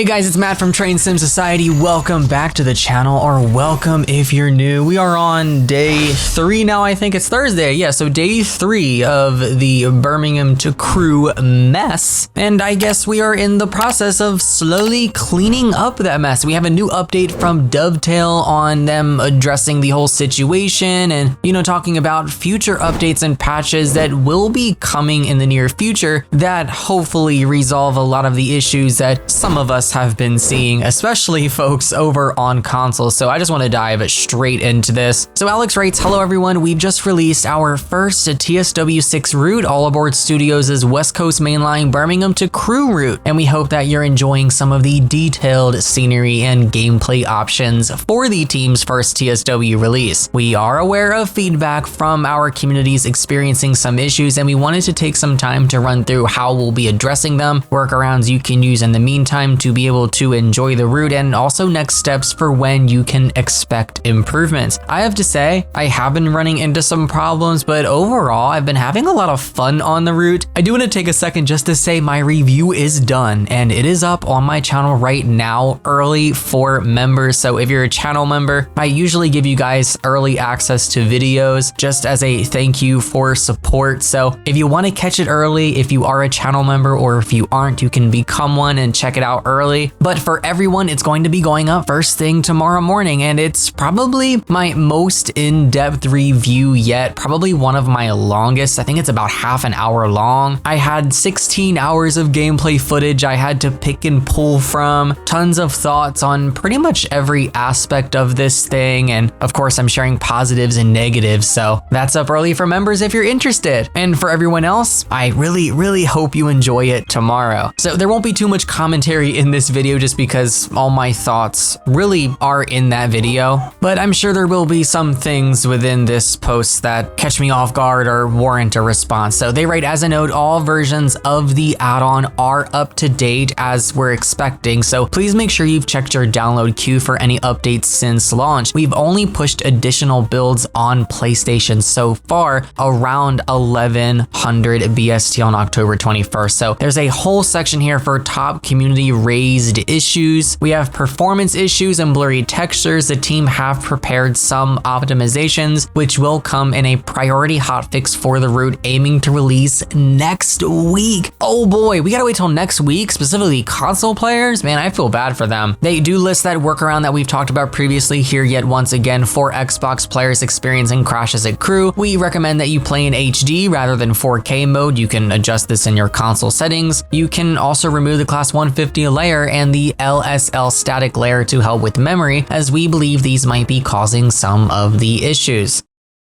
Hey guys, it's Matt from Train Sim Society. Welcome back to the channel, or welcome if you're new. We are on day 3 now. I think it's Thursday. Yeah, so day 3 of the Birmingham to Crewe mess. And I guess we are in the process of slowly cleaning up that mess. We have a new update from Dovetail on them addressing the whole situation and, talking about future updates and patches that will be coming in the near future that hopefully resolve a lot of the issues that some of us have been seeing, especially folks over on consoles. So I just want to dive straight into this. So Alex writes, hello everyone, we just released our first TSW6 route, All Aboard Studios' West Coast mainline Birmingham to Crewe route, and we hope that you're enjoying some of the detailed scenery and gameplay options for the team's first TSW release. We are aware of feedback from our communities experiencing some issues, and we wanted to take some time to run through how we'll be addressing them, workarounds you can use in the meantime to be able to enjoy the route, and also next steps for when you can expect improvements. I have to say, I have been running into some problems, but overall, I've been having a lot of fun on the route. I do want to take a second just to say my review is done, and it is up on my channel right now, early for members. So if you're a channel member, I usually give you guys early access to videos just as a thank you for support. So if you want to catch it early, if you are a channel member, or if you aren't, you can become one and check it out early. But for everyone, it's going to be going up first thing tomorrow morning, and it's probably my most in-depth review yet, probably one of my longest. I think it's about half an hour long. I had 16 hours of gameplay footage I had to pick and pull from, tons of thoughts on pretty much every aspect of this thing, and of course I'm sharing positives and negatives, so that's up early for members if you're interested. And for everyone else, I really hope you enjoy it tomorrow. So there won't be too much commentary in this video just because all my thoughts really are in that video, but I'm sure there will be some things within this post that catch me off guard or warrant a response. So they write, as a note, all versions of the add-on are up to date as we're expecting, so please make sure you've checked your download queue for any updates since launch. We've only pushed additional builds on PlayStation so far, around 1100 BST on October 21st. So there's a whole section here for top community raised issues. We have performance issues and blurry textures. The team have prepared some optimizations, which will come in a priority hotfix for the route, aiming to release next week. Oh boy, we gotta wait till next week, specifically console players? Man, I feel bad for them. They do list that workaround that we've talked about previously here yet once again for Xbox players experiencing crashes at Crewe. We recommend that you play in HD rather than 4K mode. You can adjust this in your console settings. You can also remove the class 150 layer and the LSL static layer to help with memory, as we believe these might be causing some of the issues.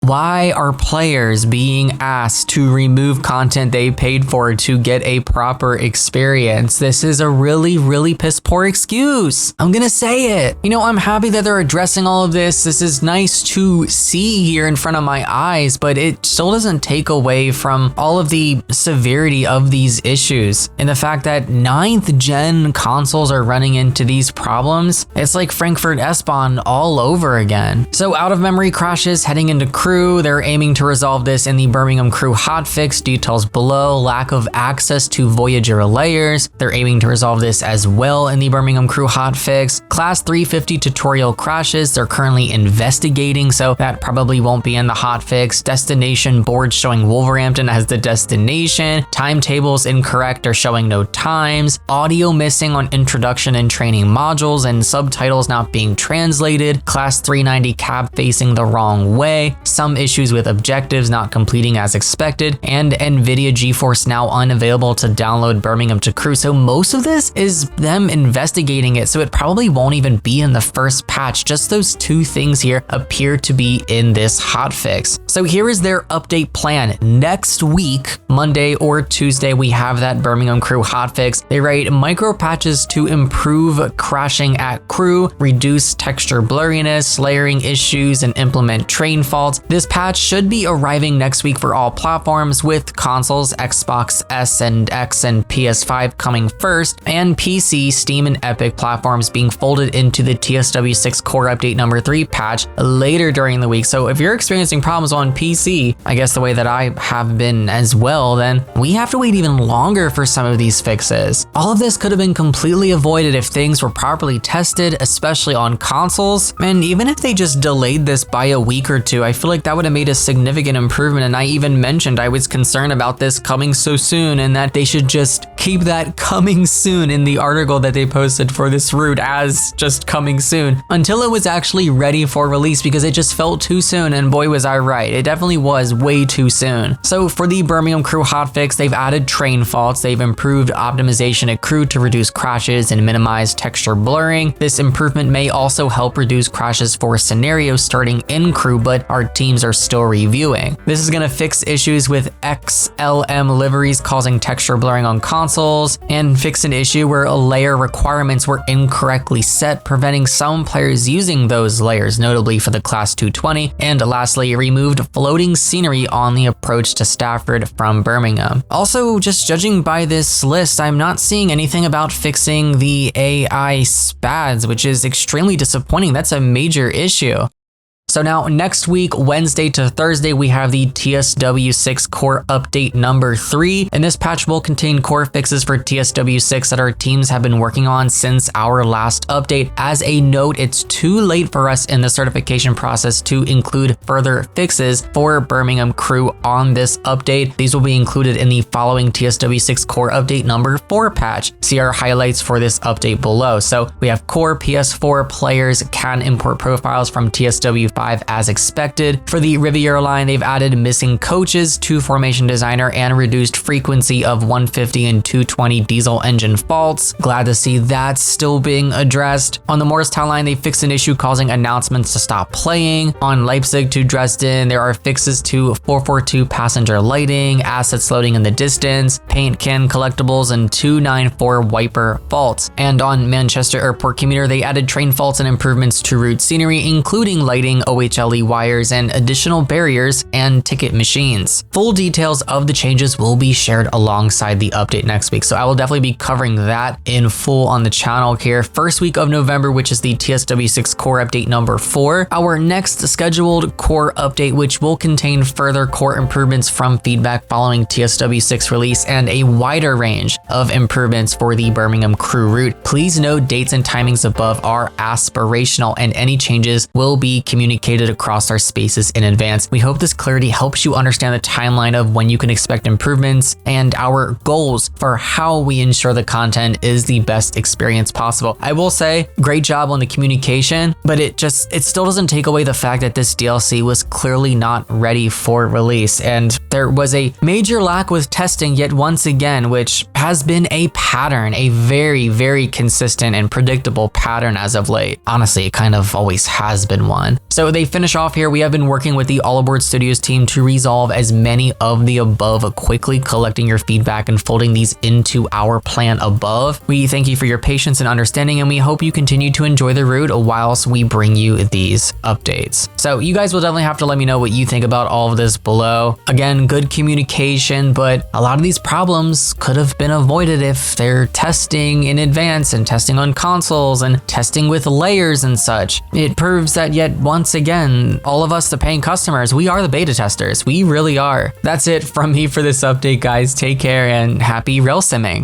Why are players being asked to remove content they paid for to get a proper experience? This is a really piss poor excuse. I'm gonna say it. I'm happy that they're addressing all of this. This is nice to see here in front of my eyes, but it still doesn't take away from all of the severity of these issues. And the fact that 9th gen consoles are running into these problems, it's like Frankfurt S-Bahn all over again. So out of memory crashes heading into Crewe, they're aiming to resolve this in the Birmingham Crewe hotfix, details below. Lack of access to Voyager layers, they're aiming to resolve this as well in the Birmingham Crewe hotfix. Class 350 tutorial crashes, they're currently investigating, so that probably won't be in the hotfix. Destination board showing Wolverhampton as the destination. Timetables incorrect or showing no times. Audio missing on introduction and training modules, and subtitles not being translated. Class 390 cab facing the wrong way. Some issues with objectives not completing as expected, and NVIDIA GeForce now unavailable to download Birmingham to Crewe. So most of this is them investigating it, so it probably won't even be in the first patch. Just those two things here appear to be in this hotfix. So here is their update plan. Next week, Monday or Tuesday, we have that Birmingham Crewe hotfix. They write micro patches to improve crashing at Crewe, reduce texture blurriness, layering issues, and implement train faults. This patch should be arriving next week for all platforms, with consoles, Xbox S and X and PS5 coming first, and PC, Steam, and Epic platforms being folded into the TSW6 Core Update number 3 patch later during the week. So if you're experiencing problems on PC, I guess the way that I have been as well, then we have to wait even longer for some of these fixes. All of this could have been completely avoided if things were properly tested, especially on consoles, and even if they just delayed this by a week or two, I feel like that would have made a significant improvement. And I even mentioned I was concerned about this coming so soon, and that they should just keep that coming soon in the article that they posted for this route as just coming soon until it was actually ready for release, because it just felt too soon, and boy was I right. It definitely was way too soon. So for the Birmingham Crewe hotfix, they've added train faults, they've improved optimization at Crewe to reduce crashes and minimize texture blurring. This improvement may also help reduce crashes for scenarios starting in Crewe, but our teams are still reviewing. This is going to fix issues with XLM liveries causing texture blurring on consoles, and fix an issue where layer requirements were incorrectly set, preventing some players using those layers, notably for the Class 220. And lastly, it removed floating scenery on the approach to Stafford from Birmingham. Also, just judging by this list, I'm not seeing anything about fixing the AI SPADs, which is extremely disappointing. That's a major issue. So now next week, Wednesday to Thursday, we have the TSW6 Core Update number 3, and this patch will contain core fixes for TSW6 that our teams have been working on since our last update. As a note, it's too late for us in the certification process to include further fixes for Birmingham Crewe on this update. These will be included in the following TSW6 Core Update number 4 patch. See our highlights for this update below. So we have core PS4 players can import profiles from TSW5 as expected. For the Riviera line, they've added missing coaches to Formation Designer and reduced frequency of 150 and 220 diesel engine faults. Glad to see that still being addressed. On the Morristown line, they fixed an issue causing announcements to stop playing. On Leipzig to Dresden, there are fixes to 442 passenger lighting, assets loading in the distance, paint can collectibles, and 294 wiper faults. And on Manchester Airport Commuter, they added train faults and improvements to route scenery, including lighting, OHLE wires, and additional barriers and ticket machines. Full details of the changes will be shared alongside the update next week, so I will definitely be covering that in full on the channel here. First week of November, which is the TSW6 Core Update number 4, our next scheduled core update, which will contain further core improvements from feedback following TSW6 release and a wider range of improvements for the Birmingham Crewe route. Please note dates and timings above are aspirational, and any changes will be communicated across our spaces in advance. We hope this clarity helps you understand the timeline of when you can expect improvements and our goals for how we ensure the content is the best experience possible. I will say, great job on the communication, but it still doesn't take away the fact that this DLC was clearly not ready for release, and there was a major lack with testing yet once again, which has been a pattern, a very, very consistent and predictable pattern as of late. Honestly, it kind of always has been one. So they finish off here. We have been working with the All Aboard Studios team to resolve as many of the above, quickly collecting your feedback and folding these into our plan above. We thank you for your patience and understanding, and we hope you continue to enjoy the route whilst we bring you these updates. So you guys will definitely have to let me know what you think about all of this below. Again, good communication, but a lot of these problems could have been avoided if they're testing in advance and testing on consoles and testing with layers and such. It proves that yet once again, all of us, the paying customers, we are the beta testers. We really are. That's it from me for this update, guys. Take care and happy rail simming.